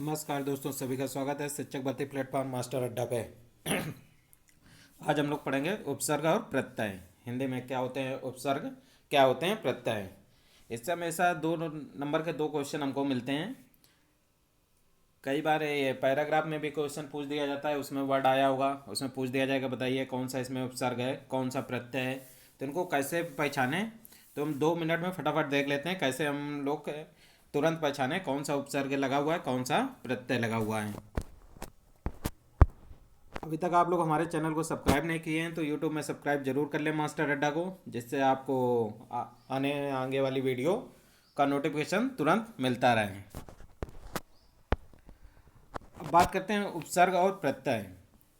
नमस्कार दोस्तों, सभी का स्वागत है शिक्षक भर्ती प्लेटफॉर्म मास्टर अड्डा पे। आज हम लोग पढ़ेंगे उपसर्ग और प्रत्यय। हिंदी में क्या होते हैं उपसर्ग, क्या होते हैं प्रत्यय। इससे हमेशा दो नंबर के दो क्वेश्चन हमको मिलते हैं। कई बार ये पैराग्राफ में भी क्वेश्चन पूछ दिया जाता है, उसमें वर्ड आया होगा, उसमें पूछ दिया जाएगा बताइए कौन सा इसमें उपसर्ग है, कौन सा प्रत्यय है। तो इनको कैसे पहचाने, तो हम 2 मिनट में फटाफट देख लेते हैं कैसे हम लोग तुरंत पहचाने कौन सा उपसर्ग लगा हुआ है, कौन सा प्रत्यय लगा हुआ है। अभी तक आप लोग हमारे चैनल को सब्सक्राइब नहीं किए हैं तो यूट्यूब में सब्सक्राइब जरूर कर लें मास्टर अड्डा को, जिससे आपको आगे वाली वीडियो का नोटिफिकेशन तुरंत मिलता रहे। अब बात करते हैं उपसर्ग और प्रत्यय।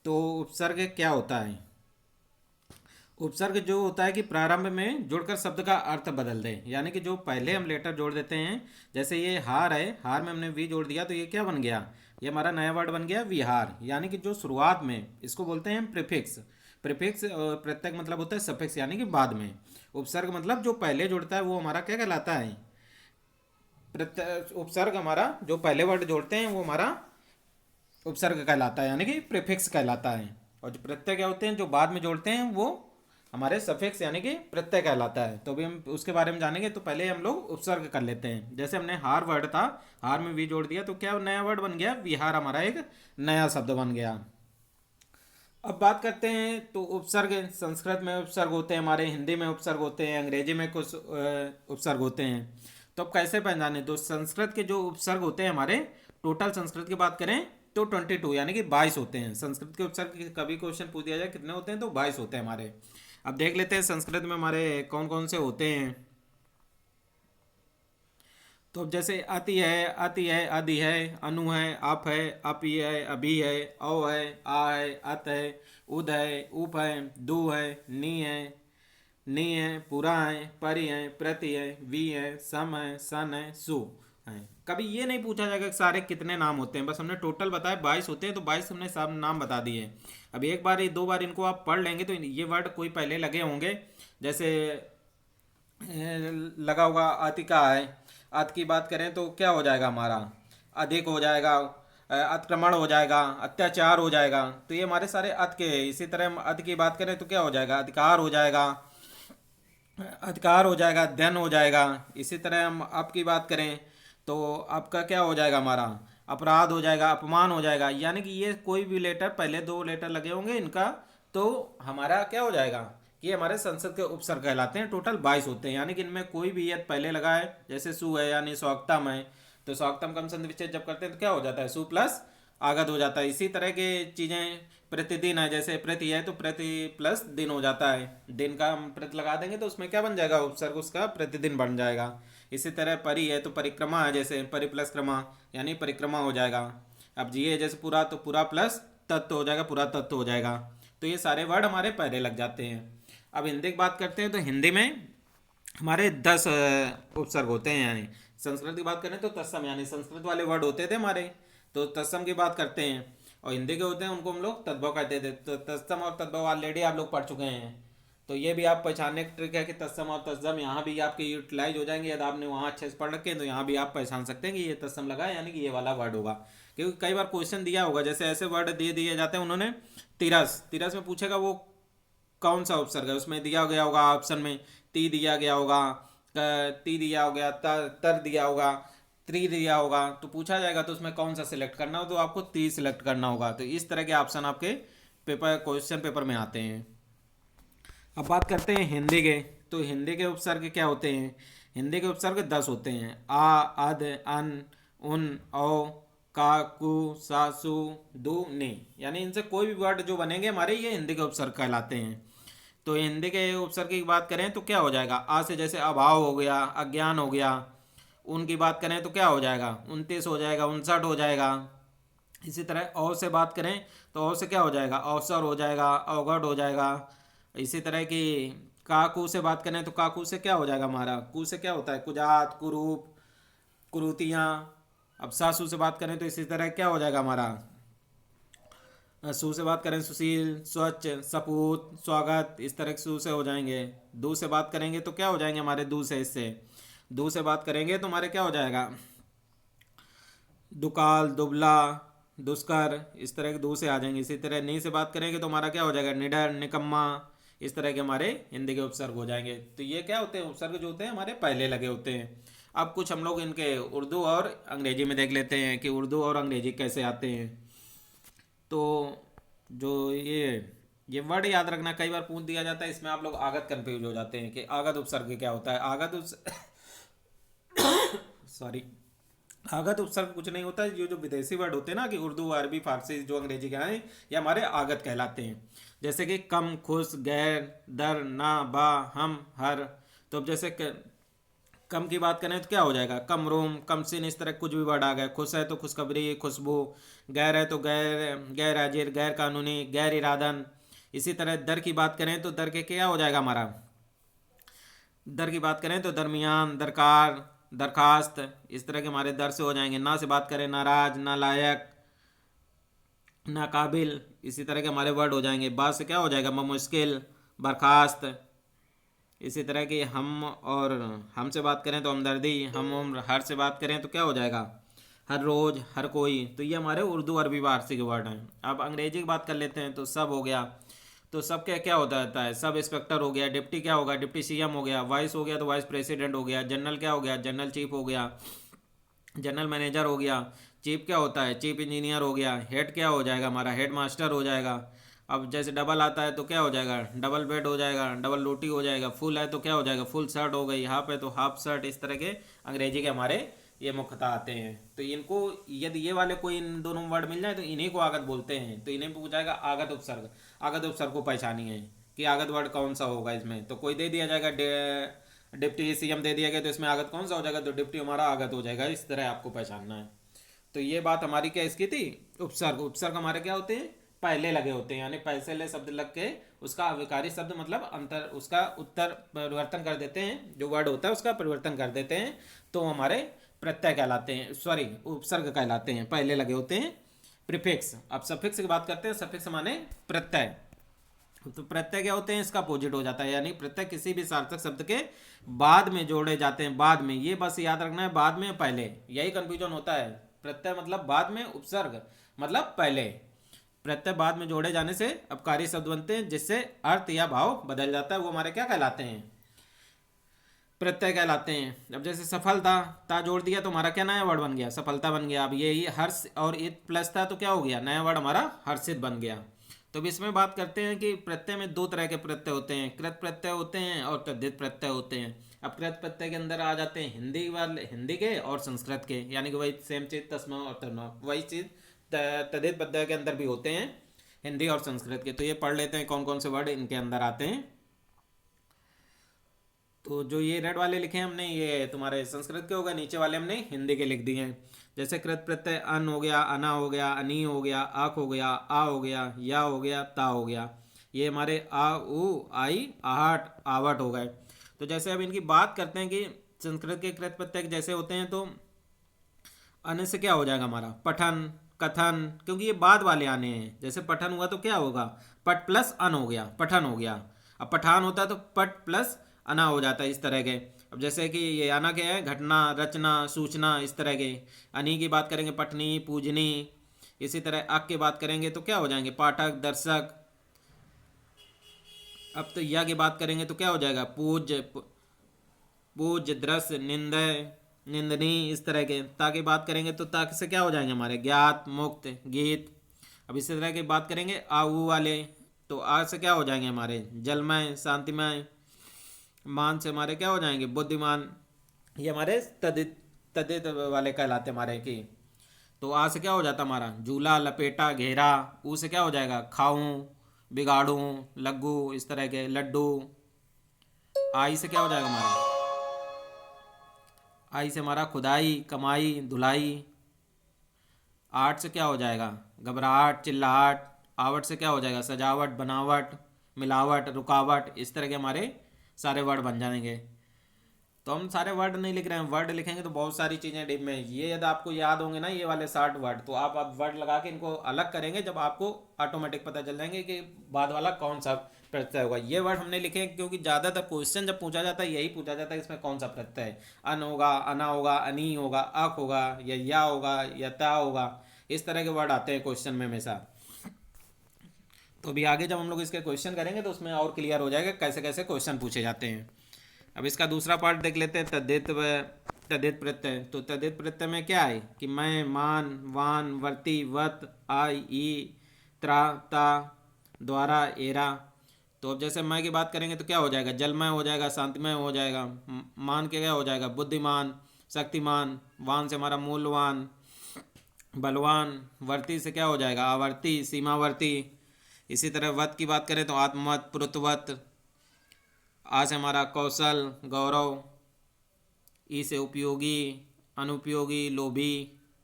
तो उपसर्ग क्या होता है? उपसर्ग जो होता है कि प्रारंभ में जुड़कर शब्द का अर्थ बदल दे, यानी कि जो पहले हम लेटर जोड़ देते हैं। जैसे ये हार है, हार में हमने वी जोड़ दिया तो ये क्या बन गया, ये हमारा नया वर्ड बन गया विहार। यानी कि जो शुरुआत में, इसको बोलते हैं हम प्रीफिक्स। प्रीफिक्स और प्रत्यय मतलब होता है सफिक्स, यानी कि बाद में। उपसर्ग मतलब जो पहले जुड़ता है वो हमारा क्या कहलाता है, प्रत्यय। उपसर्ग हमारा जो पहले वर्ड जोड़ते हैं वो हमारा उपसर्ग कहलाता है, यानी कि प्रीफिक्स कहलाता है। और जो प्रत्यय क्या होते हैं जो बाद में जोड़ते हैं वो हमारे सफिक्स यानी कि प्रत्यय कहलाता है। तो अभी हम उसके बारे में जानेंगे, तो पहले हम लोग उपसर्ग कर लेते हैं। जैसे हमने हार वर्ड था, हार में वी जोड़ दिया तो क्या नया वर्ड बन गया विहार, हमारा एक नया शब्द बन गया। अब बात करते हैं तो उपसर्ग संस्कृत में उपसर्ग होते हैं हमारे, हिंदी में उपसर्ग होते हैं, अंग्रेजी में कुछ उपसर्ग होते हैं। तो अब कैसे पहचाने, तो संस्कृत के जो उपसर्ग होते हैं हमारे, टोटल संस्कृत की बात करें तो 22 यानी कि 22 होते हैं। संस्कृत के उपसर्ग कभी क्वेश्चन पूछ दिया जाए कितने होते हैं, तो 22 होते हैं हमारे। अब देख लेते हैं संस्कृत में हमारे कौन कौन से होते हैं। तो अब जैसे अति है, अधि है, अनु है, अप है, अपि है, अभि है, औ है, आ है, अत है, उद है, उप है, दु है, नी है, पुरा है, परि है, प्रति है, वी है, सम है, सन है, सु है। कभी ये नहीं पूछा जाएगा कि सारे कितने नाम होते हैं, बस हमने टोटल बताया 22 होते हैं, तो 22 हमने सब नाम बता दिए। अब एक बार या दो बार इनको आप पढ़ लेंगे तो ये वर्ड कोई पहले लगे होंगे। जैसे लगा हुआ अतिका है, अत की बात करें तो क्या हो जाएगा हमारा, अधिक हो जाएगा, अतिक्रमण हो जाएगा, अत्याचार हो जाएगा। तो ये हमारे सारे अत के हैं। इसी तरह हम अत की बात करें तो क्या हो जाएगा, अधिकार हो जाएगा, अधिकार हो जाएगा, अध्ययन हो जाएगा। इसी तरह हम अप की बात करें तो आपका क्या हो जाएगा हमारा, अपराध हो जाएगा, अपमान हो जाएगा। यानी कि ये कोई भी लेटर, पहले दो लेटर लगे होंगे इनका, तो हमारा क्या हो जाएगा कि हमारे संसद के उपसर्ग कहलाते हैं। टोटल 22 होते हैं, यानी कि इनमें कोई भी यद पहले लगा है, जैसे सु है यानी स्वागतम है, तो स्वागतम कम संधि विच्छेद जब करते हैं तो क्या हो जाता है, सु प्लस आगत हो जाता है। इसी तरह की चीज़ें, प्रतिदिन है, जैसे प्रति है तो प्रति प्लस दिन हो जाता है, दिन का हम प्रति लगा देंगे तो उसमें क्या बन जाएगा, उपसर्ग उसका प्रतिदिन बन जाएगा। इसी तरह परि है तो परिक्रमा है, जैसे परि प्लस क्रमा यानी परिक्रमा हो जाएगा। अब जी है जैसे पूरा, तो पूरा प्लस तत्व हो जाएगा, पूरा तत्व हो जाएगा। तो ये सारे वर्ड हमारे पहले लग जाते हैं। अब हिंदी की बात करते हैं तो हिंदी में हमारे 10 उपसर्ग होते हैं। यानी संस्कृत की बात करें तो तत्सम, यानी संस्कृत वाले वर्ड होते थे हमारे, तो तत्सम की बात करते हैं। और हिंदी के होते हैं उनको हम लोग तद्भव कहते थे। तो तत्सम और तद्भव ऑलरेडी आप लोग पढ़ चुके हैं, तो ये भी आप पहचानने की ट्रिक है कि तत्सम और तत्सम यहाँ भी आपके यूटिलाइज हो जाएंगे। यदि आपने वहाँ अच्छे से पढ़ रखे हैं तो यहाँ भी आप पहचान सकते हैं कि ये तत्सम लगा है, यानी कि ये वाला वर्ड होगा। क्योंकि कई बार क्वेश्चन दिया होगा, जैसे ऐसे वर्ड दे दिए जाते हैं उन्होंने, तिरस, तिरस में पूछेगा वो कौन सा उपसर्ग है, उसमें दिया गया होगा ऑप्शन में ती दिया गया होगा, ती दिया हो गया, तर दिया होगा, त्रि दिया होगा, तो पूछा जाएगा तो उसमें कौन सा सिलेक्ट करना हो, तो आपको ती सिलेक्ट करना होगा। तो इस तरह के ऑप्शन आपके पेपर, क्वेश्चन पेपर में आते हैं। अब बात करते हैं हिंदी के, तो हिंदी के उपसर्ग क्या होते हैं। हिंदी के उपसर्ग 10 होते हैं। आ, अद, अन, उन, औ, का, कु, सा, सु, दु, नि। यानी इनसे कोई भी वर्ड जो बनेंगे हमारे, ये हिंदी के उपसर्ग कहलाते हैं। तो हिंदी के उपसर्ग की बात करें तो क्या हो जाएगा, आ से जैसे अभाव हो गया, अज्ञान हो गया। उनकी बात करें तो क्या हो जाएगा, 29 हो जाएगा, 59 हो जाएगा। इसी तरह औ से बात करें तो औ से क्या हो जाएगा, अवसर हो जाएगा, अवगढ़ हो जाएगा। इसी तरह की काकू से बात करें तो काकू से क्या हो जाएगा हमारा, कु से क्या होता है, कुजात, कुरूप, कुरूतियाँ। अब सासू से बात करें तो इसी तरह क्या हो जाएगा हमारा, सु से बात करें सुशील, स्वच्छ, सपूत, स्वागत। इस तरह के सु से हो जाएंगे। दू से बात करेंगे तो क्या हो जाएंगे हमारे, दू से, इससे दू से बात करेंगे तो हमारे क्या हो जाएगा, दुकाल, दुबला, दुष्कर, इस तरह के दो से आ जाएंगे। इसी तरह नी से बात करेंगे तो हमारा क्या हो जाएगा, निडर, निकम्मा, इस तरह के हमारे हिंदी के उपसर्ग हो जाएंगे। तो ये क्या होते हैं, उपसर्ग जो होते हैं हमारे पहले लगे होते हैं। अब कुछ हम लोग इनके उर्दू और अंग्रेजी में देख लेते हैं कि उर्दू और अंग्रेजी कैसे आते हैं। तो जो ये वर्ड याद रखना, कई बार पूछ दिया जाता है, इसमें आप लोग आगत कंफ्यूज हो जाते हैं कि आगत उपसर्ग क्या होता है। सॉरी, आगत उपसर्ग कुछ नहीं होता है। ये जो विदेशी वर्ड होते हैं ना, कि उर्दू, अरबी, फारसी, जो अंग्रेजी के हैं, ये हमारे आगत कहलाते हैं। जैसे कि कम, खुश, गैर, दर, ना, बा, हम, हर। तो अब जैसे कम की बात करें तो क्या हो जाएगा, कम रोम, कम सिन, इस तरह कुछ भी वर्ड आ गए। खुश है तो खुशखबरी, खुशबू। गैर है तो गैर, गैर हाजिर, गैर कानूनी, गैर इरादन। इसी तरह दर की बात करें तो दर के क्या हो जाएगा हमारा, दर की बात करें तो दरमियान, दरकार, दरखास्त, इस तरह के हमारे दर से हो जाएंगे। ना से बात करें नाराज, नालायक, नाकाबिल, इसी तरह के हमारे वर्ड हो जाएंगे। बाद से क्या हो जाएगा, मुश्किल, बर्खास्त। इसी तरह की हम और हम से बात करें तो हमदर्दी, हम उम्र। हर से बात करें तो क्या हो जाएगा, हर रोज, हर कोई। तो ये हमारे उर्दू अरबी फारसी के वर्ड हैं। अब अंग्रेजी की बात कर लेते हैं तो सब हो गया। तो सब क्या होता है, सब इंस्पेक्टर हो गया। डिप्टी क्या होगा, डिप्टी सीएम हो गया। वाइस हो गया तो वाइस प्रेसिडेंट हो गया। जनरल क्या हो गया, जनरल चीफ हो गया। जनरल मैनेजर हो गया। चीफ क्या होता है, चीफ इंजीनियर हो गया। हेड क्या हो जाएगा हमारा, हेड मास्टर हो जाएगा। अब जैसे डबल आता है तो क्या हो जाएगा, डबल बेड हो जाएगा, डबल रोटी हो जाएगा। फुल है तो क्या हो जाएगा, फुल शर्ट हो गई। हाफ है तो हाफ शर्ट। इस तरह के अंग्रेजी के हमारे ये मुख्यतः आते हैं। तो इनको यदि ये वाले कोई इन दोनों वर्ड मिल जाए तो इन्हीं को आगत बोलते हैं। तो इन्हें पूछा जाएगा आगत उपसर्ग। आगत उपसर्ग को पहचानिए कि आगत वर्ड कौन सा होगा इसमें। तो कोई दे दिया जाएगा, डिप्टी सीएम दे दिया गया, तो इसमें आगत कौन सा हो जाएगा, तो डिप्टी हमारा आगत हो जाएगा। इस तरह आपको पहचानना है। तो ये बात हमारी क्या इसकी थी, उपसर्ग। उपसर्ग हमारे क्या होते हैं, पहले लगे होते हैं, यानी पहले शब्द लग के उसका अविकारी शब्द मतलब अंतर, उसका उत्तर परिवर्तन कर देते हैं। जो वर्ड होता है उसका परिवर्तन कर देते हैं, तो हमारे प्रत्यय कहलाते हैं, सॉरी उपसर्ग कहलाते हैं। पहले लगे होते हैं प्रीफिक्स। अब सफिक्स की बात करते हैं। सफिक्स माने प्रत्यय। तो प्रत्यय क्या होते हैं, इसका अपोजिट हो जाता है। यानी प्रत्यय किसी भी सार्थक शब्द के बाद में जोड़े जाते हैं। बाद में, ये बस याद रखना है, बाद में पहले, यही कंफ्यूजन होता है। प्रत्यय मतलब बाद में, उपसर्ग मतलब पहले। प्रत्यय बाद में जोड़े जाने से अपकारी शब्द बनते हैं, जिससे अर्थ या भाव बदल जाता है। वो हमारे क्या कहलाते हैं, प्रत्यय कहलाते हैं। अब जैसे सफलता, ता जोड़ दिया तो हमारा क्या नया वर्ड बन गया, सफलता बन गया। अब ये हर्ष और इत प्लस था तो क्या हो गया, नया वर्ड हमारा हर्षित बन गया। तो अब इसमें बात करते हैं कि प्रत्यय में दो तरह के प्रत्यय होते हैं, कृत प्रत्यय होते हैं और तद्धित प्रत्यय होते हैं। अब कृत प्रत्यय के अंदर आ जाते हैं हिंदी वाले, हिंदी के और संस्कृत के, यानी कि वही सेम चीज तस्मा और तन्मा, वही चीज तद्धित प्रत्यय के अंदर भी होते हैं, हिंदी और संस्कृत के। तो ये पढ़ लेते हैं कौन कौन से वर्ड इनके अंदर आते हैं। तो जो ये रेड वाले लिखे हैं हमने, ये तुम्हारे संस्कृत के हो गए। नीचे वाले हमने हिंदी के लिख दिए हैं। जैसे कृत प्रत्यय अन हो गया, अना हो गया, अनी हो गया, आख हो गया, आ हो गया, या हो गया, ता हो गया। ये हमारे आ, उ, आई, आहट, आवट हो गए। तो जैसे अब इनकी बात करते हैं कि संस्कृत के कृत प्रत्यय जैसे होते हैं, तो अन से क्या हो जाएगा हमारा, पठन, कथन, क्योंकि ये बाद वाले आने हैं। जैसे पठन हुआ तो क्या होगा, पट प्लस अन हो गया, पठन हो गया। अब पठान होता है तो पट प्लस अना हो जाता है, इस तरह के। अब जैसे कि ये आना क्या है, घटना, रचना, सूचना, इस तरह के। अनी की बात करेंगे, पठनी, पूजनी। इसी तरह अक की बात करेंगे तो क्या हो जाएंगे, पाठक, दर्शक। अब तो या की बात करेंगे तो क्या हो जाएगा, पूज्य, पूज्य, दृश्य, निंदय, निंदनी, इस तरह के। ता की बात करेंगे तो ता से क्या हो जाएंगे हमारे, ज्ञात, मुक्त, गीत। अब इसी तरह की बात करेंगे आ ऊ वाले, तो आ से क्या हो जाएंगे हमारे, जलमय, शांतिमय। मान से हमारे क्या हो जाएंगे, बुद्धिमान। ये हमारे तदित तदित वाले कहलाते हमारे की। तो आ से क्या हो जाता हमारा, झूला, लपेटा, घेरा। ऊ से क्या हो जाएगा, खाऊं, बिगाड़ूं, लग्गू, इस तरह के, लड्डू। आई से क्या हो जाएगा हमारा, आई से हमारा खुदाई, कमाई, धुलाई। आर्ट से क्या हो जाएगा, घबराहट, चिल्लाहट। आवट से क्या हो जाएगा, सजावट, बनावट, मिलावट, रुकावट। इस तरह के हमारे सारे वर्ड बन जाएंगे। तो हम सारे वर्ड नहीं लिख रहे हैं, वर्ड लिखेंगे तो बहुत सारी चीज़ें डिप में। ये यदि आपको याद होंगे ना, ये वाले 60 वर्ड, तो आप वर्ड लगा के इनको अलग करेंगे, जब आपको ऑटोमेटिक पता चल जाएंगे कि बाद वाला कौन सा प्रत्यय होगा। ये वर्ड हमने लिखे हैं क्योंकि ज़्यादातर क्वेश्चन जब पूछा जाता है यही पूछा जाता है इसमें कौन सा प्रत्यय है। अन होगा, अना होगा, अनी होगा, अक होगा, या होगा, या ता होगा। इस तरह के वर्ड आते हैं क्वेश्चन में हमेशा। तो अभी आगे जब हम लोग इसके क्वेश्चन करेंगे तो उसमें और क्लियर हो जाएगा कैसे कैसे क्वेश्चन पूछे जाते हैं। अब इसका दूसरा पार्ट देख लेते हैं, तद्धित तद्धित प्रत्यय। तो तद्धित प्रत्यय में क्या है कि मैं, मान, वान, वर्ती, वत, आई, ई, त्रा, ता, द्वारा, एरा। तो अब जैसे मैं की बात करेंगे तो क्या हो जाएगा, जलमय हो जाएगा, शांतिमय हो जाएगा। मान के क्या हो जाएगा, बुद्धिमान, शक्तिमान। वान से हमारा मूलवान, बलवान। वर्ती से क्या हो जाएगा, आवर्ती, सीमावर्ती। इसी तरह वत की बात करें तो आत्मवत, प्रुतवत। आ से हमारा कौशल, गौरव। ई से उपयोगी, अनुपयोगी, लोभी।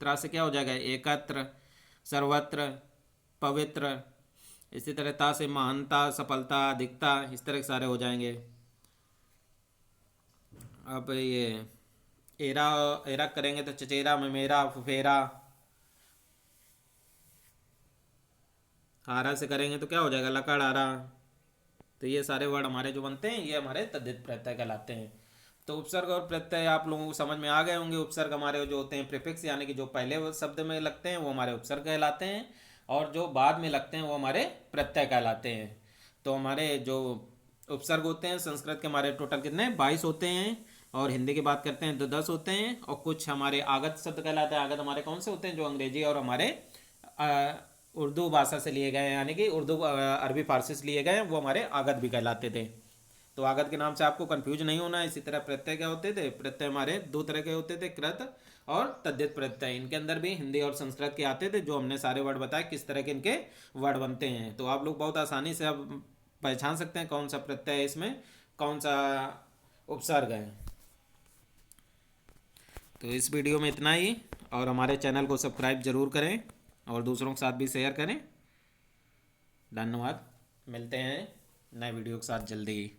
त्रा से क्या हो जाएगा, एकत्र, सर्वत्र, पवित्र। इसी तरह ता से महानता, सफलता, अधिकता। इस तरह के सारे हो जाएंगे। अब ये एरा, एरा करेंगे तो चचेरा, ममेरा, फुफेरा। आरा से करेंगे तो क्या हो जाएगा, लकड़, आरा। तो ये सारे वर्ड हमारे जो बनते हैं ये हमारे तद्धित प्रत्यय कहलाते हैं। तो उपसर्ग और प्रत्यय आप लोगों को समझ में आ गए होंगे। उपसर्ग हमारे जो होते हैं प्रीफिक्स, यानी कि जो पहले वो शब्द में लगते हैं वो हमारे उपसर्ग कहलाते हैं, और जो बाद में लगते हैं वो हमारे प्रत्यय कहलाते हैं। तो हमारे जो उपसर्ग होते हैं संस्कृत के हमारे टोटल कितने 22 होते हैं, और हिंदी की बात करते हैं तो 10 होते हैं। और कुछ हमारे आगत शब्द कहलाते हैं। आगत हमारे कौन से होते हैं, जो अंग्रेजी और हमारे उर्दू भाषा से लिए गए हैं, यानी कि उर्दू अरबी फारसी से लिए गए हैं, वो हमारे आगत भी कहलाते थे। तो आगत के नाम से आपको कंफ्यूज नहीं होना है। इसी तरह प्रत्यय क्या होते थे, प्रत्यय हमारे दो तरह के होते थे, कृत और तद्धित प्रत्यय। इनके अंदर भी हिंदी और संस्कृत के आते थे, जो हमने सारे वर्ड बताए किस तरह के इनके वर्ड बनते हैं। तो आप लोग बहुत आसानी से अब पहचान सकते हैं कौन सा प्रत्यय है, इसमें कौन सा उपसर्ग है। तो इस वीडियो में इतना ही, और हमारे चैनल को सब्सक्राइब जरूर करें और दूसरों के साथ भी शेयर करें। धन्यवाद। मिलते हैं नए वीडियो के साथ जल्दी।